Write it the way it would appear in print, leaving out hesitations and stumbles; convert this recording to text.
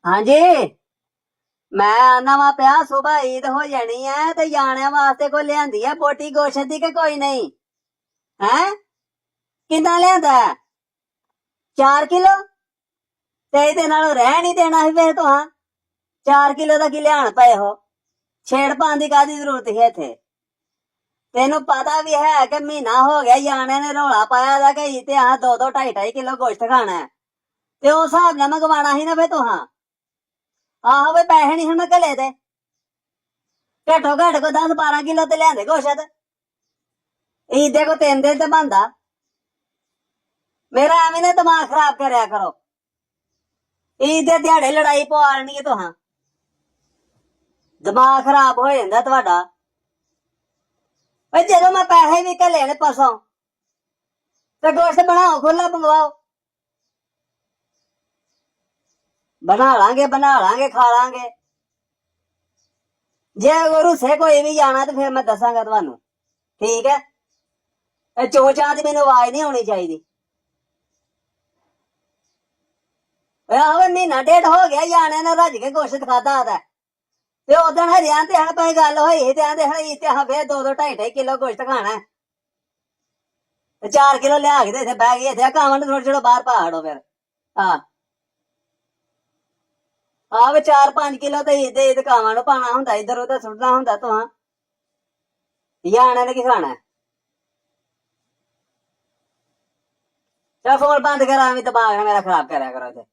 हाँ जी। मैं आना वा पिया सुबह ईद हो जानी है ते जाने वास्ते कोई लियांदी है बोटी गोश्त दी के कोई नहीं है। किन्ना लियांदा है? 4 किलो ते इहदे नालों रह नहीं देना ही फिर तुहां। 4 किलो दा की लियान पए हो? छेड़ पान दी कादी जरूरत है इत्थे? तेनू पता भी है कि महीना हो गया जाने ने रौला पाया दा कि इत्थे अहां 2-2 2.5 किलो गोश्त खाना है ते उस हिसाब नाल मंगवाना ही ना फिर तुहां। आहो वे पैसे नहीं हन घले दे। घट्टो घट्ट को 10-12 किलो ते लियांदे गोश्त। ईदे को 3 दिन ते बनदा। मेरा एवें ना दिमाग खराब करया करो। ईद दे दिहाड़े लड़ाई पवालनी है तुहां। दिमाग खराब हो जांदा तुहाडा। ਓਏ ਜਦੋਂ ਮੈਂ ਪੈਸੇ ਵੀ ਘੱਲੇ ਨੇ ਪਰਸੋਂ ਤੇ ਗੋਸ਼ਤ ਬਣਾਓ ਖੁੱਲਾ ਮੰਗਵਾਓ। ਬਣਾ ਲਾਂਗੇ ਖਾ ਲਾਂਗੇ। ਜੇ ਰੁੱਸੇ ਕੋਈ ਵੀ ਜਾਣਾ ਤੇ ਫਿਰ ਮੈਂ ਦੱਸਾਂਗਾ ਤੁਹਾਨੂੰ। ਠੀਕ ਹੈ। ਇਹ ਚੋਚਾਂ ਦੀ ਮੈਨੂੰ ਆਵਾਜ਼ ਨਹੀਂ ਆਉਣੀ ਚਾਹੀਦੀ। ਆਹੋ ਮਹੀਨਾ ਡੇਢ ਹੋ ਗਿਆ ਜਾਣੇ ਨੇ ਰੱਜ ਕੇ ਗੋਸ਼ਤ ਖਾਦਾ ਆਦਾ ਤੇ ਉਦੋਂ ਹਰਿਆਂ ਤੇ ਹਣ ਪਈ ਗੱਲ ਹੋਈ ਤੇ ਆਂਦੇ ਹਣ ਇੱਥੇ ਹਾਂ ਫੇਰ 2-2 2.5 ਕਿਲੋ ਗੋਸ਼ਤ ਖਾਣਾ ਤੇ 4 ਕਿਲੋ ਲਿਆ ਕੇ ਤੇ ਇੱਥੇ ਬਹਿ ਗਏ ਇੱਥੇ ਕਾਵਾਂ ਨੂੰ ਥੋੜਾ ਥੋੜਾ ਬਾਹਰ ਪਹਾੜੋ ਫਿਰ। ਹਾਂ ਆਹ 4-5 ਕਿਲੋ ਤੇ ਇਹਦੇ ਕਾਵਾਂ ਨੂੰ ਪਾਣਾ ਹੁੰਦਾ ਇੱਧਰ ਉਧਰ ਸੁੱਟਣਾ ਹੁੰਦਾ ਤੁਹਾਂ। ਜਾਣਾ ਨੇ ਕੀ ਖਾਣਾ। ਚਲ ਫੋਨ ਬੰਦ ਕਰਾਂ ਵੀ ਦਿਮਾਗ ਮੇਰਾ ਖਰਾਬ ਕਰਿਆ ਕਰੋ ਤੇ।